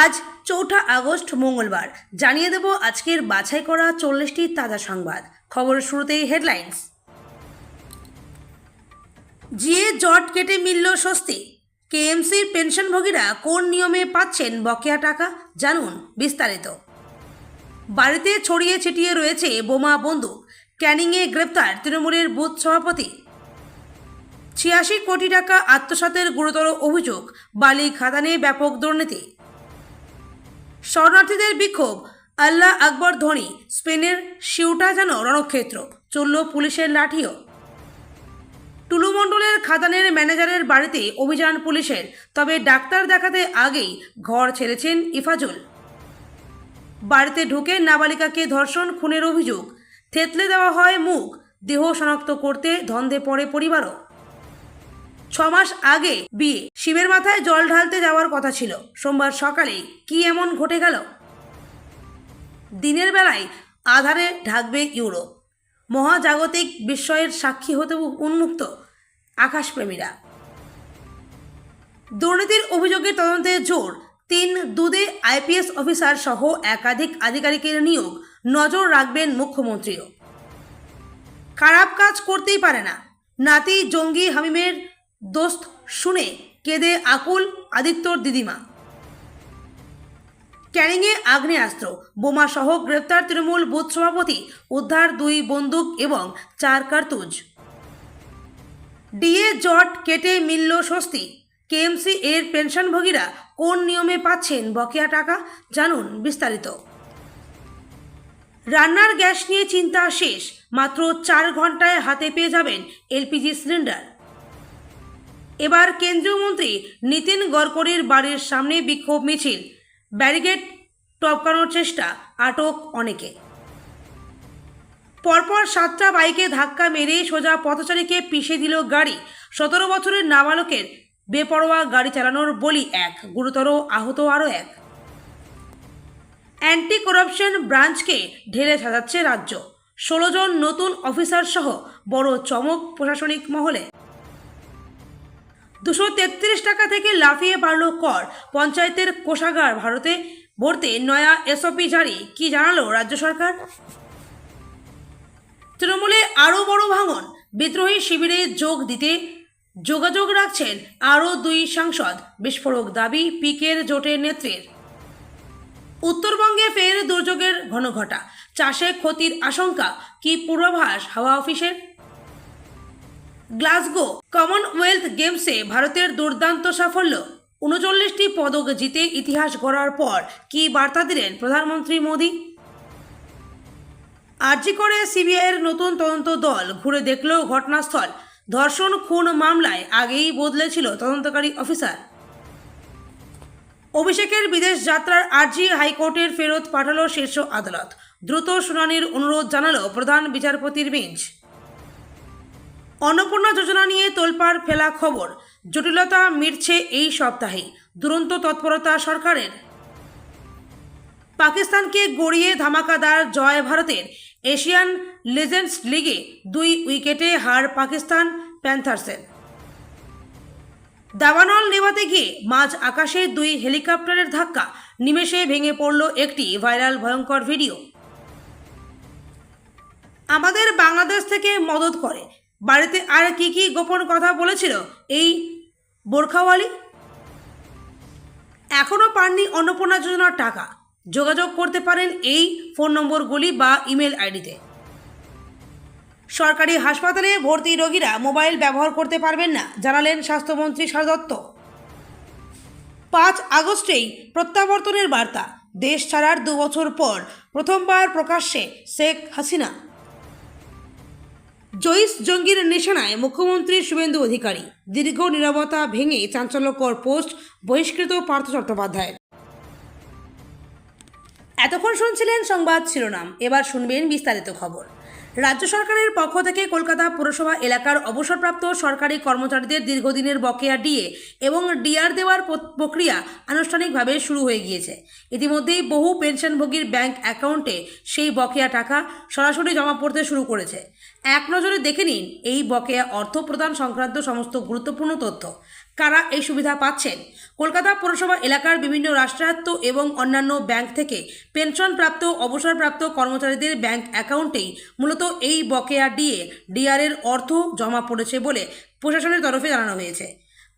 আজ ৪ঠা আগস্ট মঙ্গলবার। জানিয়ে দেব আজকের বাছাই করা ৪০টি তাজা সংবাদ। খবরের শুরুতেই হেডলাইন্স। জিএ জট কেটে মিলল স্বস্তি। কেএমসির পেনশনভোগীরা কোন নিয়মে পাচ্ছেন বকেয়া টাকা, জানুন বিস্তারিত। বাড়িতে ছড়িয়ে ছিটিয়ে রয়েছে বোমা বন্দুক। ক্যানিংয়ে গ্রেপ্তার তৃণমূলের বুথ সভাপতি। ৮৬ কোটি টাকা আত্মসাতের গুরুতর অভিযোগ। বালি খাদানে ব্যাপক দুর্নীতি। শরণার্থীদের বিক্ষোভ। আল্লাহ আকবর ধ্বনি। স্পেনের সিউটা যেন রণক্ষেত্র, চলল পুলিশের লাঠিও। টুলু মণ্ডলের খাদানের ম্যানেজারের বাড়িতে অভিযান পুলিশের, তবে ডাক্তার দেখাতে আগেই ঘর ছেড়েছেন ইফাজুল। বাড়িতে ঢুকে নাবালিকাকে ধর্ষণ খুনের অভিযোগ। থেতলে দেওয়া হয় মুখ। দেহ শনাক্ত করতে ধন্দে পড়ে পরিবারও। ৬ মাস আগে বিয়ে, শিবের মাথায় জল ঢালতে যাওয়ার কথা ছিল। সোমবার সকালে কি এমন ঘটে গেল? দিনের বেলায় আধারে ঢাকবে ইউরোপ। মহাজাগতিক বিস্ময়ের সাক্ষী হতে উন্মুক্ত আকাশপ্রেমীরা। দুর্নীতির অভিযোগের তদন্তে জোর। ৩ দুদে আইপিএস অফিসার সহ একাধিক আধিকারিকের নিয়োগ। নজর রাখবেন মুখ্যমন্ত্রীও। খারাপ কাজ করতেই পারে না, নাতি জঙ্গি হামিমের দোস্ত শুনে কেঁদে আকুল আদিত্যর দিদিমা। ক্যানিংয়ে আগ্নেয়াস্ত্র, বোমা সহ গ্রেপ্তার তৃণমূল বুথ সভাপতি। উদ্ধার ২ বন্দুক এবং ৪ কার্তুজ। ডিএ জট কেটে মিলল স্বস্তি। কেএমসি এর পেনশনভোগীরা কোন নিয়মে পাচ্ছেন বকেয়া টাকা, জানুন বিস্তারিত। রান্নার গ্যাস নিয়ে চিন্তা শেষ। মাত্র ৪ ঘন্টায় হাতে পেয়ে যাবেন এলপিজি সিলিন্ডার। এবার কেন্দ্রীয় মন্ত্রী নীতিন গডকরির বাড়ির সামনে বিক্ষোভ মিছিল। ব্যারিকেড টপকানোর চেষ্টা, আটক অনেকে। পরপর ৭টা বাইকে ধাক্কা মেরে সোজা পথচারীকে পিষে দিল গাড়ি। ১৭ বছরের নাবালকের বেপরোয়া গাড়ি চালানোর বলি এক, গুরুতর আহত আরও এক। অ্যান্টি করাপশন ব্রাঞ্চকে ঢেলে সাজাচ্ছে রাজ্য। ১৬ জন নতুন অফিসার সহ বড় চমক প্রশাসনিক মহলে। ২৩৩ টাকা থেকে লাফিয়ে বাড়ল কর। পঞ্চায়েতের কোষাগার ভরতে নয়া এসওপি জারি। কি জানালো রাজ্য সরকার? তৃণমূলে আরও বড় ভাঙন। বিদ্রোহী শিবিরে যোগ দিতে যোগাযোগ রাখছেন আরও ২ সাংসদ। বিস্ফোরক দাবি পিকের জোটের নেত্রীর। উত্তরবঙ্গে ফের দুর্যোগের ঘনঘটা। চাষে ক্ষতির আশঙ্কা। কি পূর্বাভাস হাওয়া অফিসের? গ্লাসগো কমনওয়েলথ গেমসে ভারতের দুর্দান্ত সাফল্য। ৩৯টি পদক জিতে ইতিহাস গড়ার পর কি বার্তা দিলেন প্রধানমন্ত্রী মোদী? আরজি করে সিবিআইয়ের নতুন তদন্ত দল ঘুরে দেখল ঘটনাস্থল। ধর্ষণ খুন মামলায় আগেই বদলেছিল তদন্তকারী অফিসার। অভিষেকের বিদেশ যাত্রার আর্জি হাইকোর্টের ফেরত পাঠালো শীর্ষ আদালত। দ্রুত শুনানির অনুরোধ জানালো প্রধান বিচারপতির বেঞ্চ। অন্নপূর্ণা যোজনা নিয়ে তোলপাড় ফেলা খবর। জটিলতা মিটছে এই সপ্তাহেই। দুরন্ত তৎপরতা সরকারের। পাকিস্তানকে গড়িয়ে ধামাকাদার জয় ভারতের। এশিয়ান লিজেন্ডস লিগে ২ উইকেটে হার পাকিস্তান প্যান্থার্সের। দাবানল নেভাতে গিয়ে মাঝ আকাশে ২ হেলিকপ্টারের ধাক্কা। নিমেষে ভেঙে পড়ল একটি ভাইরাল ভয়ঙ্কর ভিডিও। আমাদের বাংলাদেশ থেকে মদত করে। বাড়িতে আর কি কি গোপন কথা বলেছিল এই বোরখাওয়ালি? এখনও পাননি অন্নপূর্ণা যোজনার টাকা? যোগাযোগ করতে পারেন এই ফোন নম্বরগুলি বা ইমেল আইডিতে। সরকারি হাসপাতালে ভর্তি রোগীরা মোবাইল ব্যবহার করতে পারবেন না, জানালেন স্বাস্থ্যমন্ত্রী সারদা দত্ত। ৫ আগস্টেই প্রত্যাবর্তনের বার্তা। দেশ ছাড়ার ২ বছর পর প্রথমবার প্রকাশ্যে শেখ হাসিনা। জইশ জঙ্গির নিশানায় মুখ্যমন্ত্রী শুভেন্দু অধিকারী। দীর্ঘ নীরবতা ভেঙে চাঞ্চল্যকর পোস্ট বহিষ্কৃত পার্থ চট্টোপাধ্যায়ের। এতক্ষণ শুনছিলেন সংবাদ শিরোনাম, এবার শুনবেন বিস্তারিত খবর। রাজ্য সরকারের পক্ষ থেকে কলকাতা পুরসভা এলাকার অবসরপ্রাপ্ত সরকারি কর্মচারীদের দীর্ঘদিনের বকেয়া ডিএ এবং ডিআর দেওয়ার প্রক্রিয়া আনুষ্ঠানিকভাবে শুরু হয়ে গিয়েছে। ইতিমধ্যেই বহু পেনশনভোগীর ব্যাংক অ্যাকাউন্টে সেই বকেয়া টাকা সরাসরি জমা পড়তে শুরু করেছে। এক নজরে দেখে নিন এই বকেয়া অর্থ প্রদান সংক্রান্ত সমস্ত গুরুত্বপূর্ণ তথ্য। কারা এই সুবিধা পাচ্ছেন? কলকাতা পৌরসভা এলাকার বিভিন্ন রাষ্ট্রায়ত্ত এবং অন্যান্য ব্যাংক থেকে পেনশনপ্রাপ্ত অবসরপ্রাপ্ত কর্মচারীদের ব্যাংক অ্যাকাউন্টেই মূলত এই বকেয়া ডিআরের অর্থ জমা পড়েছে বলে প্রশাসনের তরফে জানানো হয়েছে।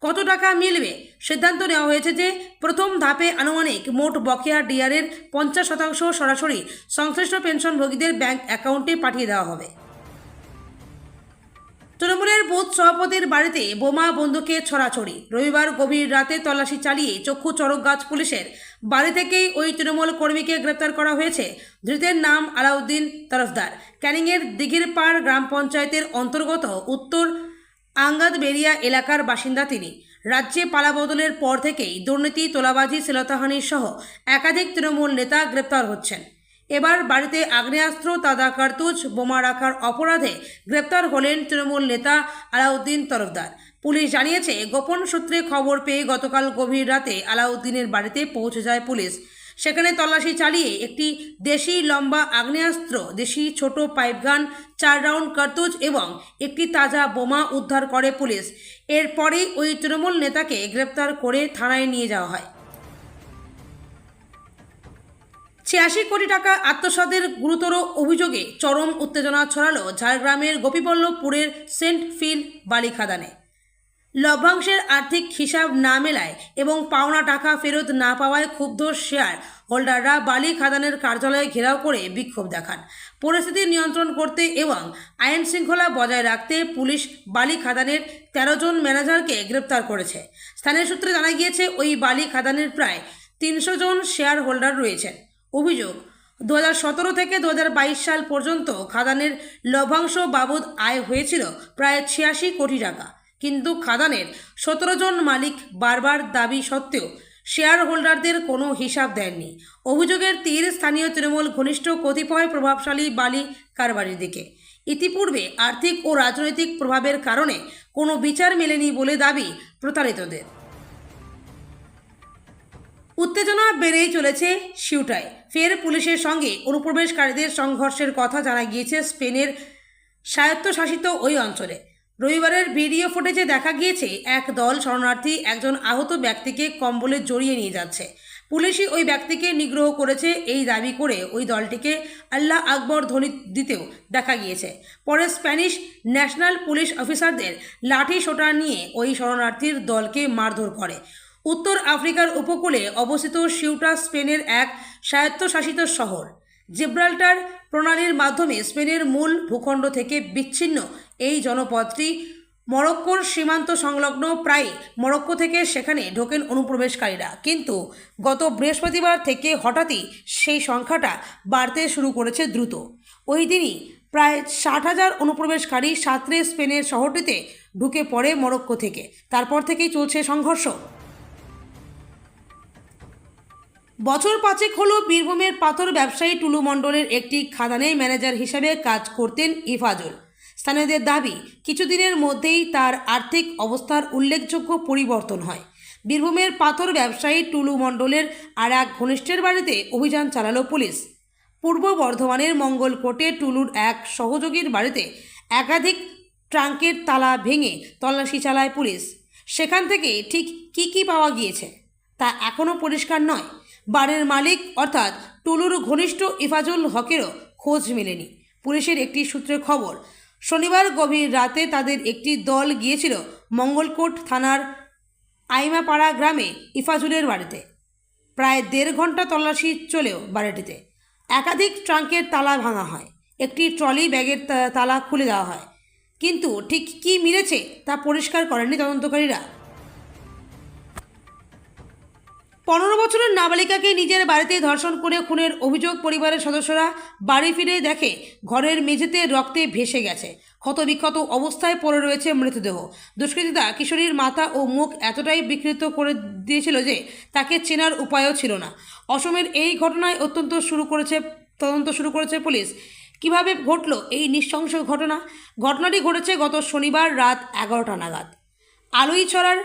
কত টাকা মিলবে? সিদ্ধান্ত নেওয়া হয়েছে যে প্রথম ধাপে আনুমানিক মোট বকেয়া ডিআরের 50% সরাসরি সংশ্লিষ্ট পেনশনভোগীদের ব্যাংক অ্যাকাউন্টে পাঠিয়ে দেওয়া হবে। তৃণমূলের বুথ সভাপতির বাড়িতে বোমা বন্দুকের ছড়াছড়ি। রবিবার গভীর রাতে তল্লাশি চালিয়ে চক্ষু চড়কগাছ পুলিশের বাড়ি থেকেই ওই তৃণমূল কর্মীকে গ্রেপ্তার করা হয়েছে। ধৃতের নাম আলাউদ্দিন তরফদার। ক্যানিংয়ের দিঘিরপাড় গ্রাম পঞ্চায়েতের অন্তর্গত উত্তর আঙ্গাদবেরিয়া এলাকার বাসিন্দা তিনি। রাজ্যে পালাবদলের পর থেকেই দুর্নীতি, তোলাবাজি, শ্লীলতাহানির সহ একাধিক তৃণমূল নেতা গ্রেপ্তার হচ্ছেন। এবার বাড়িতে আগ্নেয়াস্ত্র, তাজা কার্তুজ, বোমা রাখার অপরাধে গ্রেপ্তার হলেন তৃণমূল নেতা আলাউদ্দিন তরফদার। পুলিশ জানিয়েছে, গোপন সূত্রে খবর পেয়ে গতকাল গভীর রাতে আলাউদ্দিনের বাড়িতে পৌঁছে যায় পুলিশ। সেখানে তল্লাশি চালিয়ে একটি দেশি লম্বা আগ্নেয়াস্ত্র, দেশি ছোট পাইপগান, 4 রাউন্ড কার্তুজ এবং একটি তাজা বোমা উদ্ধার করে পুলিশ। এরপরেই ওই তৃণমূল নেতাকে গ্রেপ্তার করে থানায় নিয়ে যাওয়া হয়। 86 কোটি টাকা আত্মসাতের গুরুতর অভিযোগে চরম উত্তেজনা ছড়ালো ঝাড়গ্রামের গোপীবল্লভপুরের সেন্ট ফিল বালি খাদানে। লভ্যাংশের আর্থিক হিসাব না মেলায় এবং পাওনা টাকা ফেরত না পাওয়ায় ক্ষুব্ধ শেয়ার হোল্ডাররা বালি খাদানের কার্যালয়ে ঘেরাও করে বিক্ষোভ দেখান। পরিস্থিতি নিয়ন্ত্রণ করতে এবং আইন শৃঙ্খলা বজায় রাখতে পুলিশ বালি খাদানের 13 জন ম্যানেজারকে গ্রেপ্তার করেছে। স্থানীয় সূত্রে জানা গিয়েছে, ওই বালি খাদানের প্রায় 300 জন শেয়ার হোল্ডার রয়েছেন। অভিযোগ, 2017 থেকে 2022 সাল পর্যন্ত খাদানের লভ্যাংশ বাবদ আয় হয়েছিল প্রায় 86 কোটি টাকা। কিন্তু খাদানের 17 জন মালিক বারবার দাবি সত্ত্বেও শেয়ার হোল্ডারদের কোনো হিসাব দেননি। অভিযোগের তীর স্থানীয় তৃণমূল ঘনিষ্ঠ কতিপয় প্রভাবশালী বালি কারবারির দিকে। ইতিপূর্বে আর্থিক ও রাজনৈতিক প্রভাবের কারণে কোনো বিচার মেলেনি বলে দাবি প্রতারিতদের। উত্তেজনা বেড়েই চলেছে সিউটায়। ফের পুলিশের সঙ্গে অনুপ্রবেশকারীদের সংঘর্ষের কথা জানা গিয়েছে স্পেনের স্বায়ত্তশাসিত ওই অঞ্চলে। রবিবারের ভিডিও ফুটেজে দেখা গিয়েছে, এক দল শরণার্থী একজন আহত ব্যক্তিকে কম্বলে জড়িয়ে নিয়ে যাচ্ছে। পুলিশই ওই ব্যক্তিকে নিগ্রহ করেছে এই দাবি করে ওই দলটিকে আল্লাহ আকবর ধ্বনি দিতেও দেখা গিয়েছে। পরে স্প্যানিশ ন্যাশনাল পুলিশ অফিসারদের লাঠি সোটা নিয়ে ওই শরণার্থীর দলকে মারধর করে। উত্তর আফ্রিকার উপকূলে অবস্থিত সিউটা স্পেনের এক স্বায়ত্তশাসিত শহর। জিব্রাল্টার প্রণালীর মাধ্যমে স্পেনের মূল ভূখণ্ড থেকে বিচ্ছিন্ন এই জনপদটি মরক্কোর সীমান্ত সংলগ্ন। প্রায় মরক্কো থেকে সেখানে ঢোকেন অনুপ্রবেশকারীরা, কিন্তু গত বৃহস্পতিবার থেকে হঠাৎই সেই সংখ্যাটা বাড়তে শুরু করেছে দ্রুত। ওই দিনই প্রায় 60,000 অনুপ্রবেশকারী সাঁতরে স্পেনের শহরটিতে ঢুকে পড়ে মরক্কো থেকে। তারপর থেকেই চলছে সংঘর্ষ। বছর 5 হলো বীরভূমের পাথর ব্যবসায়ী টুলু মণ্ডলের একটি খাদানে ম্যানেজার হিসেবে কাজ করতেন ইফাজুল। স্থানীয়দের দাবি, কিছুদিনের মধ্যেই তার আর্থিক অবস্থার উল্লেখযোগ্য পরিবর্তন হয়। বীরভূমের পাথর ব্যবসায়ী টুলু মণ্ডলের আর এক ঘনিষ্ঠের বাড়িতে অভিযান চালালো পুলিশ। পূর্ব বর্ধমানের মঙ্গলকোটে টুলুর এক সহযোগীর বাড়িতে একাধিক ট্রাঙ্কের তালা ভেঙে তল্লাশি চালায় পুলিশ। সেখান থেকে ঠিক কী পাওয়া গিয়েছে তা এখনও পরিষ্কার নয়। বাড়ির মালিক অর্থাৎ টুলুর ঘনিষ্ঠ ইফাজুল হকেরও খোঁজ মেলেনি। পুলিশের একটি সূত্রে খবর, শনিবার গভীর রাতে তাদের একটি দল গিয়েছিল মঙ্গলকোট থানার আইমাপাড়া গ্রামে ইফাজুলের বাড়িতে। প্রায় 1.5 ঘন্টা তল্লাশি চলেও বাড়িটিতে একাধিক ট্রাঙ্কের তালা ভাঙা হয়, একটি ট্রলি ব্যাগের তালা খুলে দেওয়া হয়, কিন্তু ঠিক কী মিলেছে তা পরিষ্কার করেননি তদন্তকারীরা। 15 বছরের নাবালিকাকে নিজের বাড়িতে ধর্ষণ করে খুনের অভিযোগ। পরিবারের সদস্যরা বাড়ি ফিরে দেখে ঘরের মেঝেতে রক্তে ভেসে গেছে। ক্ষতবিক্ষত অবস্থায় পড়ে রয়েছে মৃতদেহ। দুষ্কৃতীরা কিশোরীর মাথা ও মুখ এতটাই বিকৃত করে দিয়েছিল যে তাকে চেনার উপায়ও ছিল না। অসমের এই ঘটনায় তদন্ত শুরু করেছে পুলিশ। কিভাবে ঘটল এই নৃশংস ঘটনা? ঘটনাটি ঘটেছে গত শনিবার রাত 11টা নাগাদ আলুইছড়ার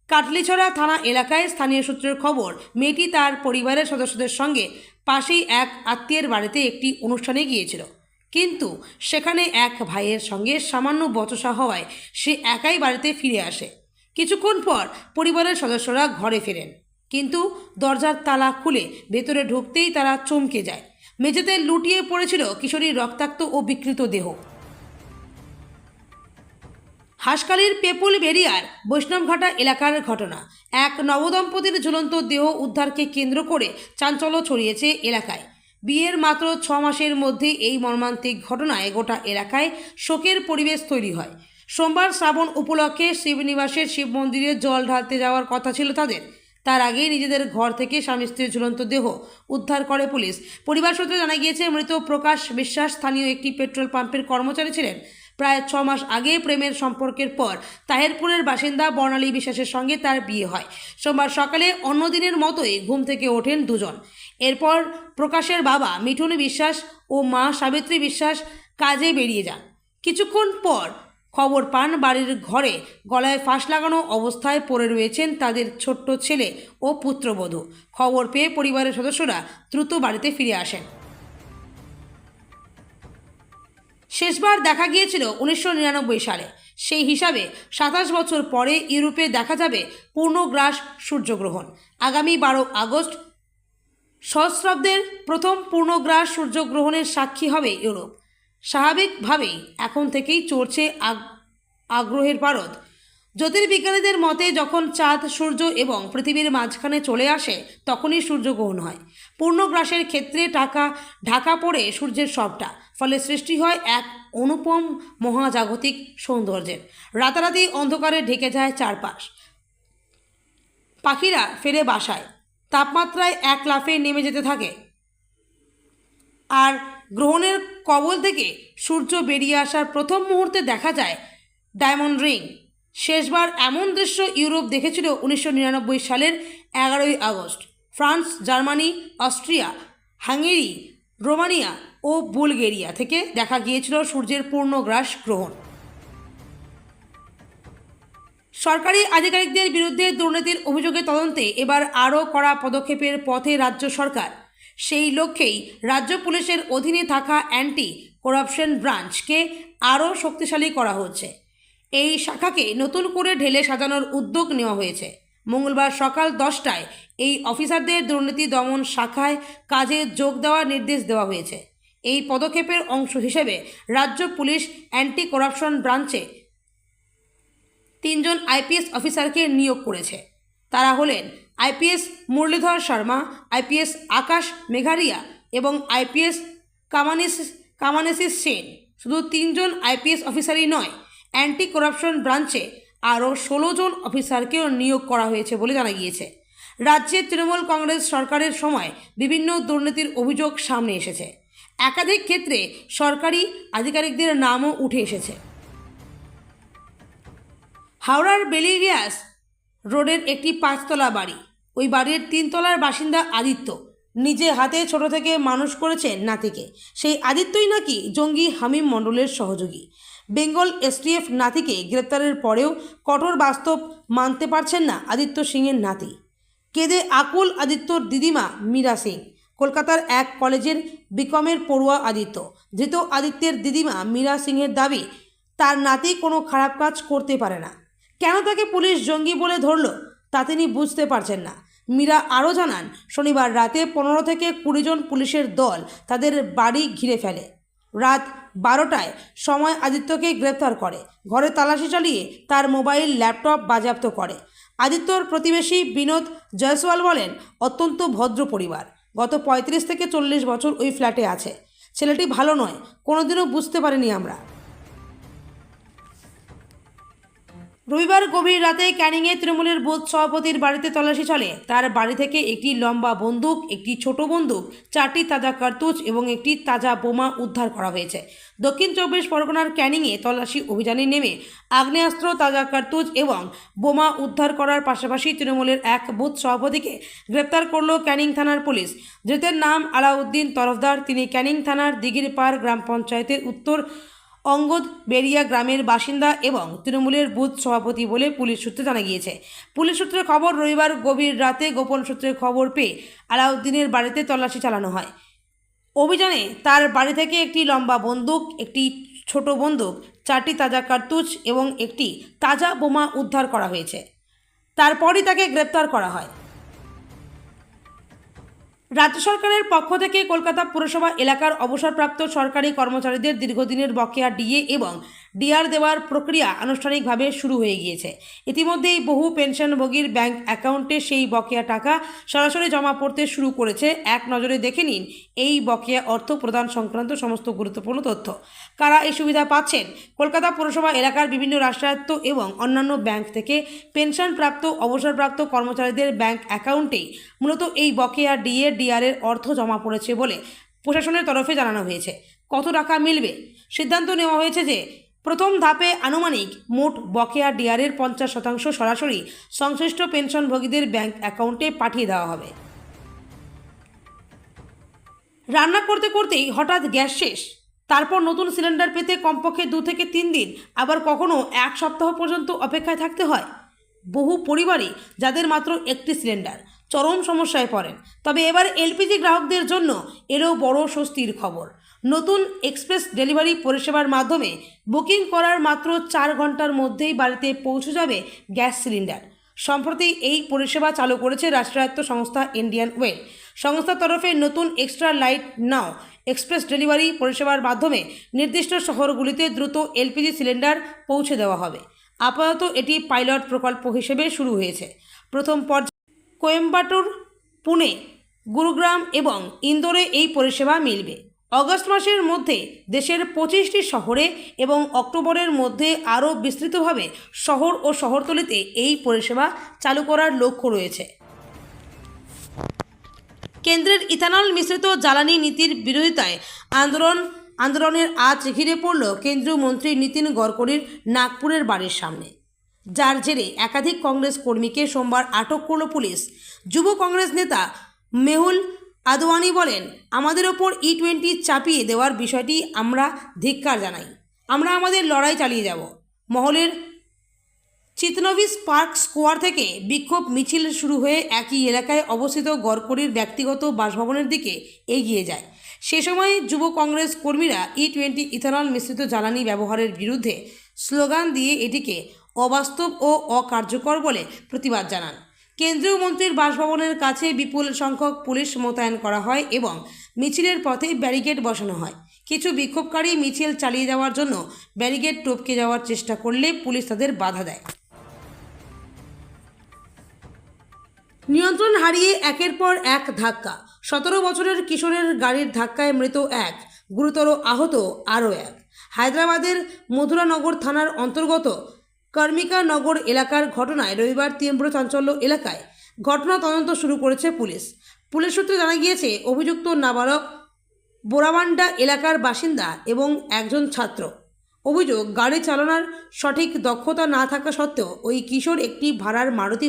কাটলিছড়া থানা এলাকায়। স্থানীয় সূত্রের খবর, মেয়েটি তার পরিবারের সদস্যদের সঙ্গে পাশেই এক আত্মীয়ের বাড়িতে একটি অনুষ্ঠানে গিয়েছিল, কিন্তু সেখানে এক ভাইয়ের সঙ্গে সামান্য বচসা হওয়ায় সে একাই বাড়িতে ফিরে আসে। কিছুক্ষণ পর পরিবারের সদস্যরা ঘরে ফেরেন, কিন্তু দরজার তালা খুলে ভেতরে ঢুকতেই তারা চমকে যায়। মেঝেতে লুটিয়ে পড়েছিল কিশোরীর রক্তাক্ত ও বিকৃত দেহ। হাঁসখালির পেপুল বেরিয়ার বৈষ্ণবঘাটা এলাকার ঘটনা। এক নবদম্পতির ঝুলন্ত দেহ উদ্ধারকে কেন্দ্র করে চাঞ্চল্য ছড়িয়েছে এলাকায়। বিয়ের মাত্র 6 মাসের মধ্যে এই মর্মান্তিক ঘটনায় গোটা এলাকায় শোকের পরিবেশ তৈরি হয়। সোমবার শ্রাবণ উপলক্ষে শিবনিবাসের শিব মন্দিরে জল ঢালতে যাওয়ার কথা ছিল তাদের। তার আগেই নিজেদের ঘর থেকে স্বামী স্ত্রীর ঝুলন্ত দেহ উদ্ধার করে পুলিশ। পরিবার সূত্রে জানা গিয়েছে, মৃত প্রকাশ বিশ্বাস স্থানীয় একটি পেট্রোল পাম্পের কর্মচারী ছিলেন। প্রায় 6 মাস আগে প্রেমের সম্পর্কের পর তাহেরপুরের বাসিন্দা বর্ণালী বিশ্বাসের সঙ্গে তার বিয়ে হয়। সোমবার সকালে অন্য দিনের মতোই ঘুম থেকে ওঠেন দুজন। এরপর প্রকাশের বাবা মিঠুন বিশ্বাস ও মা সাবিত্রী বিশ্বাস কাজে বেরিয়ে যান। কিছুক্ষণ পর খবর পান বাড়ির ঘরে গলায় ফাঁস লাগানো অবস্থায় পড়ে রয়েছেন তাদের ছোট্ট ছেলে ও পুত্রবধূ। খবর পেয়ে পরিবারের সদস্যরা দ্রুত বাড়িতে ফিরে আসেন। শেষবার দেখা গিয়েছিল 1999 সালে। সেই হিসাবে 27 বছর পরে ইউরোপে দেখা যাবে পূর্ণগ্রাস সূর্যগ্রহণ। আগামী 12 আগস্ট সহস্রাব্দের প্রথম পূর্ণগ্রাস সূর্যগ্রহণের সাক্ষী হবে ইউরোপ। স্বাভাবিকভাবেই এখন থেকেই চড়ছে আগ্রহের পারদ। জ্যোতির্বিজ্ঞানীদের মতে যখন চাঁদ, সূর্য এবং পৃথিবীর মাঝখানে চলে আসে তখনই সূর্যগ্রহণ হয়। পূর্ণগ্রাসের ক্ষেত্রে ঢাকা পড়ে সূর্যের সবটা, ফলে সৃষ্টি হয় এক অনুপম মহাজাগতিক সৌন্দর্যের। রাতারাতি অন্ধকারে ঢেকে যায় চারপাশ। পাখিরা ফেরে বাসায়, তাপমাত্রায় এক লাফে নেমে যেতে থাকে, আর গ্রহণের কবল থেকে সূর্য বেরিয়ে আসার প্রথম মুহূর্তে দেখা যায় ডায়মন্ড রিং। শেষবার এমন দৃশ্য ইউরোপ দেখেছিল 1999 সালের 11 আগস্ট। France, Germany, Austria, Hungary, Romania ও বুলগেরিয়া থেকে দেখা গিয়েছিল সূর্যের পূর্ণগ্রাস গ্রহণ। সরকারি আধিকারিকদের বিরুদ্ধে দুর্নীতির অভিযোগে তদন্তে এবার আরও কড়া পদক্ষেপের পথে রাজ্য সরকার। সেই লক্ষ্যেই রাজ্য পুলিশের অধীনে থাকা অ্যান্টি করাপশন ব্রাঞ্চকে আরও শক্তিশালী করা হচ্ছে। এই শাখাকে নতুন করে ঢেলে সাজানোর উদ্যোগ নেওয়া হয়েছে। মঙ্গলবার সকাল 10টায় এই অফিসারদের দুর্নীতি দমন শাখায় কাজে যোগ দেওয়ার নির্দেশ দেওয়া হয়েছে। এই পদক্ষেপের অংশ হিসেবে রাজ্য পুলিশ অ্যান্টি করাপশন ব্রাঞ্চে 3 জন আইপিএস অফিসারকে নিয়োগ করেছে। তারা হলেন আইপিএস মুরলীধর শর্মা, আইপিএস আকাশ মেঘারিয়া এবং আইপিএস কামানেসিস সেন। শুধু 3 জন আইপিএস অফিসারই নয়, অ্যান্টি করাপশন ব্রাঞ্চে আরও 16 জন অফিসারকেও নিয়োগ করা হয়েছে বলে জানা গিয়েছে। রাজ্যে তৃণমূল কংগ্রেস সরকারের সময় বিভিন্ন দুর্নীতির অভিযোগ সামনে এসেছে। একাধিক ক্ষেত্রে সরকারি আধিকারিকদের নামও উঠে এসেছে। হাওড়ার বেলিরিয়াস রোডের একটি 5তলা বাড়ি। ওই বাড়ির 3 তলার বাসিন্দা আদিত্য নিজে হাতে ছোট থেকে মানুষ করেছেন নাতিকে। সেই আদিত্যই নাকি জঙ্গি হামিম মণ্ডলের সহযোগী। বেঙ্গল এসটিএফ নাতিকে গ্রেপ্তারের পরেও কঠোর বাস্তব মানতে পারছেন না আদিত্য সিংয়ের নাতি। কেঁদে আকুল আদিত্যর দিদিমা মীরা সিং। কলকাতার এক কলেজের বিকমের পড়ুয়া আদিত্য। ধৃত আদিত্যের দিদিমা মীরা সিংয়ের দাবি, তার নাতি কোনো খারাপ কাজ করতে পারে না। কেন তাকে পুলিশ জঙ্গি বলে ধরল তা তিনি বুঝতে পারছেন না। মীরা আরও জানান, শনিবার রাতে 15 থেকে 20 জন পুলিশের দল তাদের বাড়ি ঘিরে ফেলে। রাত 12টায় সময় আদিত্যকে গ্রেপ্তার করে। ঘরে তালাশি চালিয়ে তার মোবাইল, ল্যাপটপ বাজেয়াপ্ত করে। আদিত্যর প্রতিবেশী বিনোদ জয়সওয়াল বলেন, অত্যন্ত ভদ্র পরিবার। গত 35 থেকে 40 বছর ওই ফ্ল্যাটে আছে। ছেলেটি ভালো নয়, কোনোদিনও বুঝতে পারিনি আমরা। রবিবার গভীর রাতে ক্যানিংয়ে তৃণমূলের বুথ সভাপতির বাড়িতে তল্লাশি চলে। তার বাড়ি থেকে একটি লম্বা বন্দুক, একটি ছোট বন্দুক, 4টি তাজা কার্তুজ এবং একটি তাজা বোমা উদ্ধার করা হয়েছে। দক্ষিণ 24 পরগনার ক্যানিংয়ে তল্লাশি অভিযানে নেমে আগ্নেয়াস্ত্র, তাজা কার্তুজ এবং বোমা উদ্ধার করার পাশাপাশি তৃণমূলের এক বুথ সভাপতিকে গ্রেপ্তার করল ক্যানিং থানার পুলিশ। ধৃতের নাম আলাউদ্দিন তরফদার। তিনি ক্যানিং থানার দিঘিরপাড় গ্রাম পঞ্চায়েতের উত্তর অঙ্গদ বেরিয়া গ্রামের বাসিন্দা এবং তৃণমূলের বুথ সভাপতি বলে পুলিশ সূত্রে জানা গিয়েছে। পুলিশ সূত্রের খবর, রবিবার গভীর রাতে গোপন সূত্রের খবর পেয়ে আলাউদ্দিনের বাড়িতে তল্লাশি চালানো হয়। অভিযানে তার বাড়ি থেকে একটি লম্বা বন্দুক, একটি ছোট বন্দুক, 4টি তাজা কার্তুজ এবং একটি তাজা বোমা উদ্ধার করা হয়েছে। তারপরই তাকে গ্রেপ্তার করা হয়। রাজ্য সরকারের পক্ষ থেকে কলকাতা পুরসভা এলাকার অবসরপ্রাপ্ত সরকারি কর্মচারীদের দীর্ঘদিনের বকেয়া ডিএ এবং ডিআর দেওয়ার প্রক্রিয়া আনুষ্ঠানিকভাবে শুরু হয়ে গিয়েছে। ইতিমধ্যেই বহু পেনশনভোগীর ব্যাংক অ্যাকাউন্টে সেই বকেয়া টাকা সরাসরি জমা পড়তে শুরু করেছে। এক নজরে দেখে নিন এই বকেয়া অর্থ প্রদান সংক্রান্ত সমস্ত গুরুত্বপূর্ণ তথ্য। কারা এই সুবিধা পাচ্ছেন? কলকাতা পুরসভা এলাকার বিভিন্ন রাষ্ট্রায়ত্ত এবং অন্যান্য ব্যাংক থেকে পেনশনপ্রাপ্ত অবসরপ্রাপ্ত কর্মচারীদের ব্যাংক অ্যাকাউন্টেই মূলত এই বকেয়া ডিএ ডিআরের অর্থ জমা পড়েছে বলে প্রশাসনের তরফে জানানো হয়েছে। কত টাকা মিলবে? সিদ্ধান্ত নেওয়া হয়েছে যে প্রথম ধাপে আনুমানিক মোট বকেয়া ডিআরের 50% সরাসরি সংশ্লিষ্ট পেনশনভোগীদের ব্যাংক অ্যাকাউন্টে পাঠিয়ে দেওয়া হবে। রান্না করতে করতেই হঠাৎ গ্যাস শেষ, তারপর নতুন সিলিন্ডার পেতে কমপক্ষে 2 থেকে 3 দিন, আবার কখনো 1 সপ্তাহ পর্যন্ত অপেক্ষায় থাকতে হয়। বহু পরিবারই যাদের মাত্র একটি সিলিন্ডার চরম সমস্যায় পড়েন। তবে এবার এলপিজি গ্রাহকদের জন্য এরও বড় স্বস্তির খবর। নতুন এক্সপ্রেস ডেলিভারি পরিষেবার মাধ্যমে বুকিং করার মাত্র 4 ঘন্টার মধ্যেই বাড়িতে পৌঁছে যাবে গ্যাস সিলিন্ডার। সম্প্রতি এই পরিষেবা চালু করেছে রাষ্ট্রায়ত্ত সংস্থা ইন্ডিয়ান ওয়েল। সংস্থার তরফে নতুন এক্সট্রা লাইট নাও এক্সপ্রেস ডেলিভারি পরিষেবার মাধ্যমে নির্দিষ্ট শহরগুলিতে দ্রুত এলপিজি সিলিন্ডার পৌঁছে দেওয়া হবে। আপাতত এটি পাইলট প্রকল্প হিসেবে শুরু হয়েছে। প্রথম পর্যায়ে কোয়েম্বাটুর, পুনে, গুরুগ্রাম এবং ইন্দোরে এই পরিষেবা মিলবে। অগস্ট মাসের মধ্যে দেশের 25টি শহরে এবং অক্টোবরের মধ্যে আরও বিস্তৃতভাবে শহর ও শহরতলিতে এই পরিষেবা চালু করার লক্ষ্য রয়েছে। কেন্দ্রের ইথানল মিশ্রিত জ্বালানি নীতির বিরোধিতায় আন্দোলনের আজ ঘিরে পড়ল কেন্দ্রীয় মন্ত্রী নীতিন গডকরির নাগপুরের বাড়ির সামনে, যার জেরে একাধিক কংগ্রেস কর্মীকে সোমবার আটক করল পুলিশ। যুব কংগ্রেস নেতা মেহুল আদওয়ানি বলেন, আমাদের ওপর E20 চাপিয়ে দেওয়ার বিষয়টি আমরা ধিক্কার জানাই। আমরা আমাদের লড়াই চালিয়ে যাব। মহলের চিতনবিস পার্ক স্কোয়ার থেকে বিক্ষোভ মিছিল শুরু হয়ে একই এলাকায় অবস্থিত গডকরির ব্যক্তিগত বাসভবনের দিকে এগিয়ে যায়। সে সময় যুব কংগ্রেস কর্মীরা E20 ইথানল মিশ্রিত জ্বালানি ব্যবহারের বিরুদ্ধে স্লোগান দিয়ে এটিকে অবাস্তব ও অকার্যকর বলে প্রতিবাদ জানান। কেন্দ্রীয় মন্ত্রীর বাসভবনের কাছে বিপুল সংখ্যক পুলিশ মোতায়েন করা হয় এবং মিছিলের পথে ব্যারিকেড বসানো হয়। কিছু বিক্ষোভকারী মিছিল চালিয়ে যাওয়ার জন্য ব্যারিকেড টপকে যাওয়ার চেষ্টা করলে পুলিশ তাদের বাধা দেয়। নিয়ন্ত্রণ হারিয়ে একের পর এক ধাক্কা। 17 বছরের কিশোরের গাড়ির ধাক্কায় মৃত এক, গুরুতর আহত আরও এক। হায়দ্রাবাদের মধুরানগর থানার অন্তর্গত কর্মিকা নগর এলাকার ঘটনায় রবিবার তীব্র চাঞ্চল্য এলাকায়। ঘটনা তদন্ত শুরু করেছে পুলিশ। পুলিশ সূত্রে জানা গিয়েছে, অভিযুক্ত নাবালক বোরাবান্ডা এলাকার বাসিন্দা এবং একজন ছাত্র। অভিযোগ, গাড়ি চালানোর সঠিক দক্ষতা না থাকা সত্ত্বেও ওই কিশোর একটি ভাড়ার মারুতি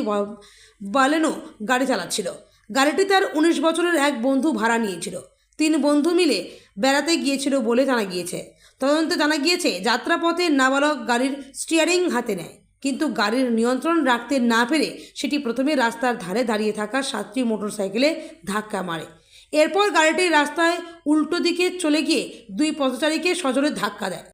বালেনো গাড়ি চালাচ্ছিল। গাড়িটি তার 19 বছরের এক বন্ধু ভাড়া নিয়েছিল। 3 বন্ধু মিলে বেড়াতে গিয়েছিল বলে জানা গিয়েছে। তদন্তে জানা গিয়েছে, যাত্রাপথে নাবালক গাড়ির স্টিয়ারিং হাতে নেয়, কিন্তু গাড়ির নিয়ন্ত্রণ রাখতে না পেরে সেটি প্রথমে রাস্তার ধারে দাঁড়িয়ে থাকা 7টি মোটরসাইকেলে ধাক্কা মারে। এরপর গাড়িটি রাস্তায় উল্টো দিকে চলে গিয়ে 2 পথচারীকে সজোরে ধাক্কা দেয়।